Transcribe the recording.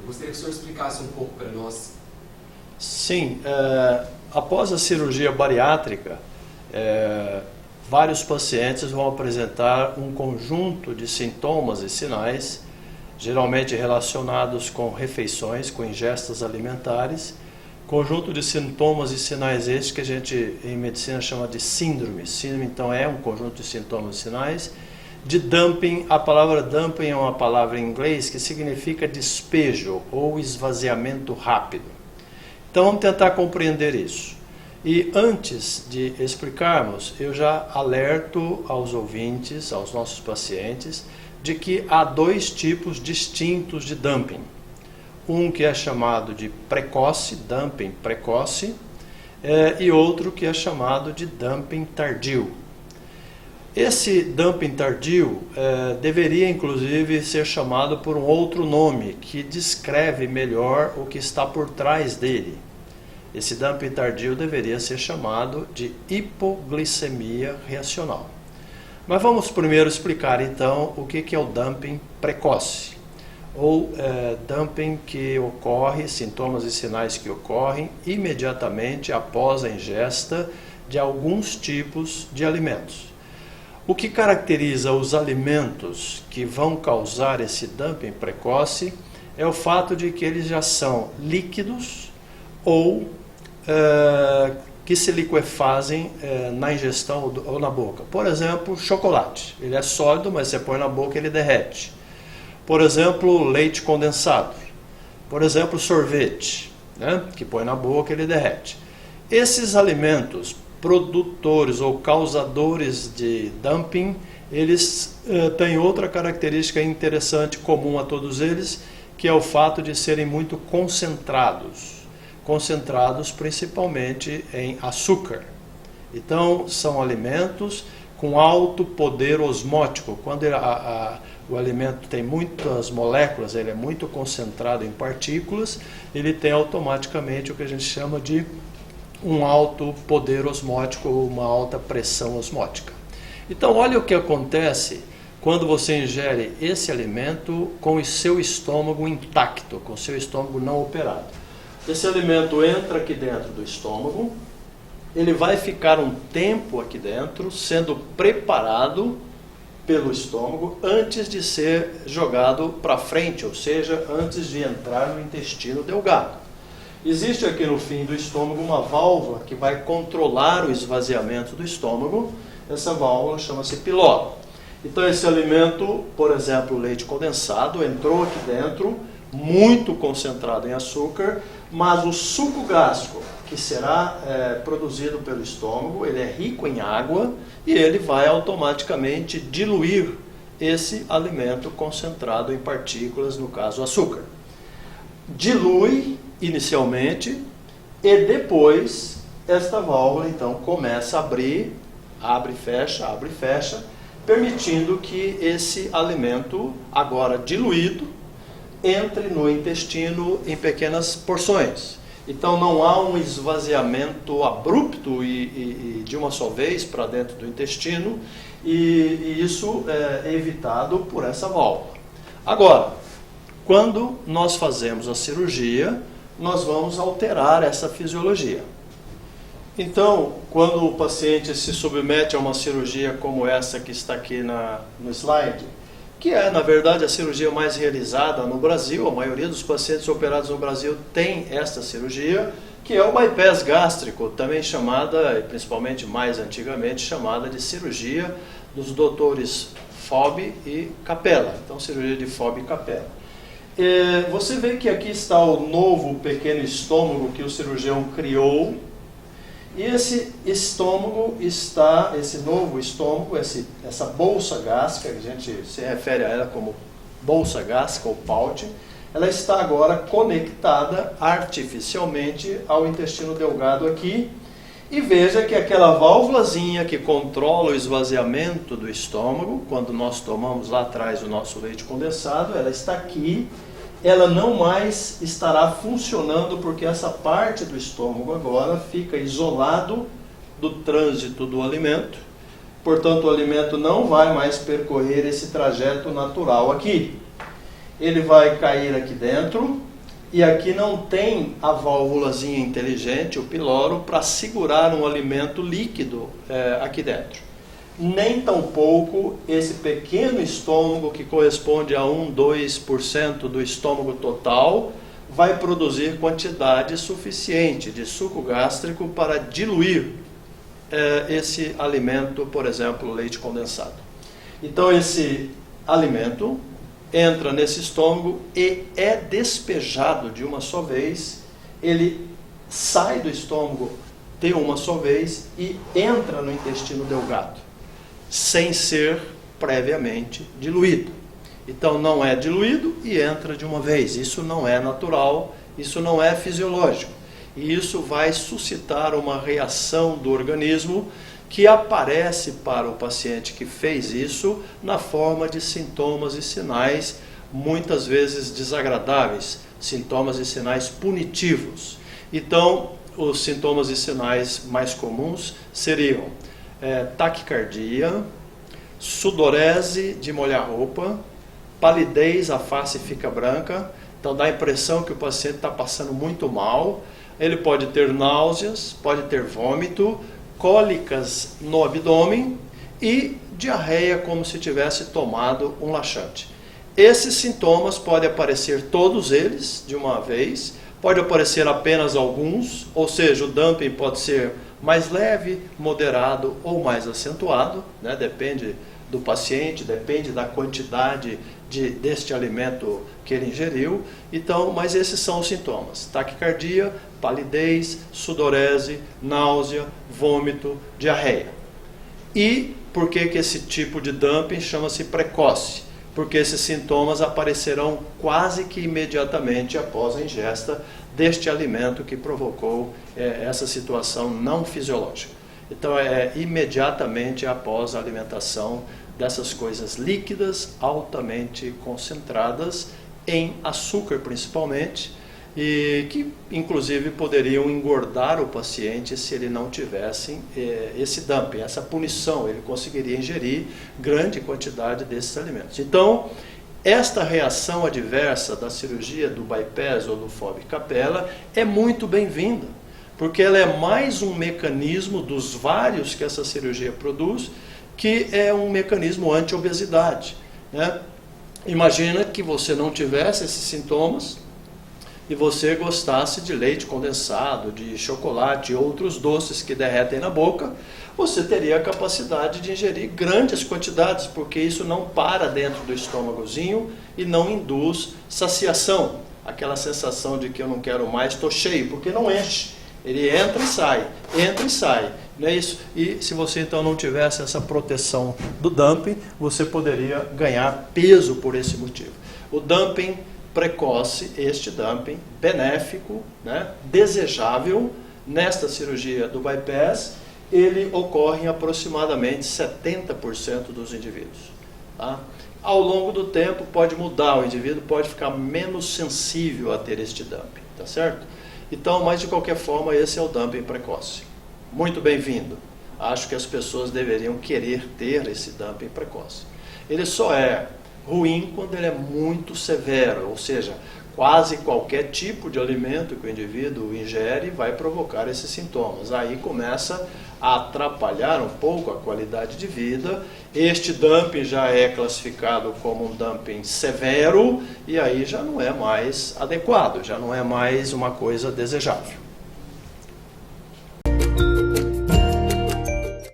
Eu gostaria que o senhor explicasse um pouco para nós. Sim, após a cirurgia bariátrica, vários pacientes vão apresentar um conjunto de sintomas e sinais, geralmente relacionados com refeições, com ingestas alimentares, conjunto de sintomas e sinais estes que a gente em medicina chama de síndrome. Síndrome, então, é um conjunto de sintomas e sinais. De dumping, a palavra dumping é uma palavra em inglês que significa despejo ou esvaziamento rápido. Então vamos tentar compreender isso. E antes de explicarmos, eu já alerto aos ouvintes, aos nossos pacientes, de que há dois tipos distintos de dumping. Um que é chamado de precoce, dumping precoce, e outro que é chamado de dumping tardio. Esse dumping tardio deveria inclusive ser chamado por um outro nome que descreve melhor o que está por trás dele. Esse dumping tardio deveria ser chamado de hipoglicemia reacional. Mas vamos primeiro explicar então o que é o dumping precoce, ou dumping que ocorre, sintomas e sinais que ocorrem imediatamente após a ingesta de alguns tipos de alimentos. O que caracteriza os alimentos que vão causar esse dumping precoce é o fato de que eles já são líquidos ou que se liquefazem na ingestão ou na boca. Por exemplo, chocolate. Ele é sólido, mas você põe na boca e ele derrete. Por exemplo, leite condensado. Por exemplo, sorvete, né? Que põe na boca e ele derrete. Esses alimentos produtores ou causadores de dumping, eles têm outra característica interessante comum a todos eles, que é o fato de serem muito concentrados principalmente em açúcar. Então, são alimentos com alto poder osmótico. Quando o alimento tem muitas moléculas, ele é muito concentrado em partículas, ele tem automaticamente o que a gente chama de um alto poder osmótico ou uma alta pressão osmótica. Então, olha o que acontece quando você ingere esse alimento com o seu estômago intacto, com o seu estômago não operado. Esse alimento entra aqui dentro do estômago, ele vai ficar um tempo aqui dentro, sendo preparado pelo estômago antes de ser jogado para frente, ou seja, antes de entrar no intestino delgado. Existe aqui no fim do estômago uma válvula que vai controlar o esvaziamento do estômago. Essa válvula chama-se piloro. Então esse alimento, por exemplo, o leite condensado, entrou aqui dentro, muito concentrado em açúcar, mas o suco gástrico, que será produzido pelo estômago, ele é rico em água e ele vai automaticamente diluir esse alimento concentrado em partículas, no caso açúcar. Dilui inicialmente e depois esta válvula então começa a abrir, abre e fecha, permitindo que esse alimento, agora diluído, entre no intestino em pequenas porções. Então não há um esvaziamento abrupto e de uma só vez para dentro do intestino, e isso é evitado por essa válvula. Agora, quando nós fazemos a cirurgia, nós vamos alterar essa fisiologia. Então, quando o paciente se submete a uma cirurgia como essa que está aqui no slide, que é, na verdade, a cirurgia mais realizada no Brasil, a maioria dos pacientes operados no Brasil tem esta cirurgia, que é o bypass gástrico, também chamada, principalmente mais antigamente, chamada de cirurgia dos doutores Fobbi e Capella. Então, cirurgia de Fobbi e Capella. Você vê que aqui está o novo pequeno estômago que o cirurgião criou. E esse estômago está, esse novo estômago, essa bolsa gástrica, que a gente se refere a ela como bolsa gástrica ou pouch, ela está agora conectada artificialmente ao intestino delgado aqui. E veja que aquela válvulazinha que controla o esvaziamento do estômago, quando nós tomamos lá atrás o nosso leite condensado, ela está aqui. Ela não mais estará funcionando porque essa parte do estômago agora fica isolado do trânsito do alimento. Portanto, o alimento não vai mais percorrer esse trajeto natural aqui. Ele vai cair aqui dentro E aqui não tem a válvulazinha inteligente, o piloro, para segurar um alimento líquido aqui dentro. Nem tampouco esse pequeno estômago, que corresponde a 1-2% do estômago total, vai produzir quantidade suficiente de suco gástrico para diluir esse alimento, por exemplo, leite condensado. Então esse alimento entra nesse estômago e é despejado de uma só vez, ele sai do estômago de uma só vez e entra no intestino delgado, sem ser previamente diluído. Então não é diluído e entra de uma vez. Isso não é natural, isso não é fisiológico. E isso vai suscitar uma reação do organismo que aparece para o paciente que fez isso na forma de sintomas e sinais, muitas vezes desagradáveis, sintomas e sinais punitivos. Então, os sintomas e sinais mais comuns seriam taquicardia, sudorese de molhar roupa, palidez, a face fica branca, então dá a impressão que o paciente está passando muito mal. Ele pode ter náuseas, pode ter vômito, cólicas no abdômen e diarreia como se tivesse tomado um laxante. Esses sintomas podem aparecer todos eles de uma vez, pode aparecer apenas alguns, ou seja, o dumping pode ser mais leve, moderado ou mais acentuado, né? Depende do paciente, depende da quantidade deste alimento que ele ingeriu. Então, mas esses são os sintomas: taquicardia, palidez, sudorese, náusea, vômito, diarreia. E por que esse tipo de dumping chama-se precoce? Porque esses sintomas aparecerão quase que imediatamente após a ingesta deste alimento que provocou essa situação não fisiológica. Então é imediatamente após a alimentação dessas coisas líquidas, altamente concentradas, em açúcar principalmente, e que inclusive poderiam engordar o paciente se ele não tivesse esse dumping, essa punição. Ele conseguiria ingerir grande quantidade desses alimentos. Então, esta reação adversa da cirurgia do bypass ou do FOB Capella é muito bem-vinda, porque ela é mais um mecanismo dos vários que essa cirurgia produz, que é um mecanismo anti-obesidade, né? Imagina que você não tivesse esses sintomas e você gostasse de leite condensado, de chocolate e outros doces que derretem na boca, você teria a capacidade de ingerir grandes quantidades, porque isso não para dentro do estômagozinho e não induz saciação, aquela sensação de que eu não quero mais, estou cheio, porque não enche. Ele entra e sai, não é isso? E se você então não tivesse essa proteção do dumping, você poderia ganhar peso por esse motivo. O dumping precoce, este dumping benéfico, né, desejável, nesta cirurgia do bypass, ele ocorre em aproximadamente 70% dos indivíduos. Tá? Ao longo do tempo pode mudar, o indivíduo pode ficar menos sensível a ter este dumping, tá certo? Então, mas de qualquer forma, esse é o dumping precoce. Muito bem-vindo. Acho que as pessoas deveriam querer ter esse dumping precoce. Ele só é ruim quando ele é muito severo, ou seja, quase qualquer tipo de alimento que o indivíduo ingere vai provocar esses sintomas. Aí começa a atrapalhar um pouco a qualidade de vida. Este dumping já é classificado como um dumping severo e aí já não é mais adequado, já não é mais uma coisa desejável.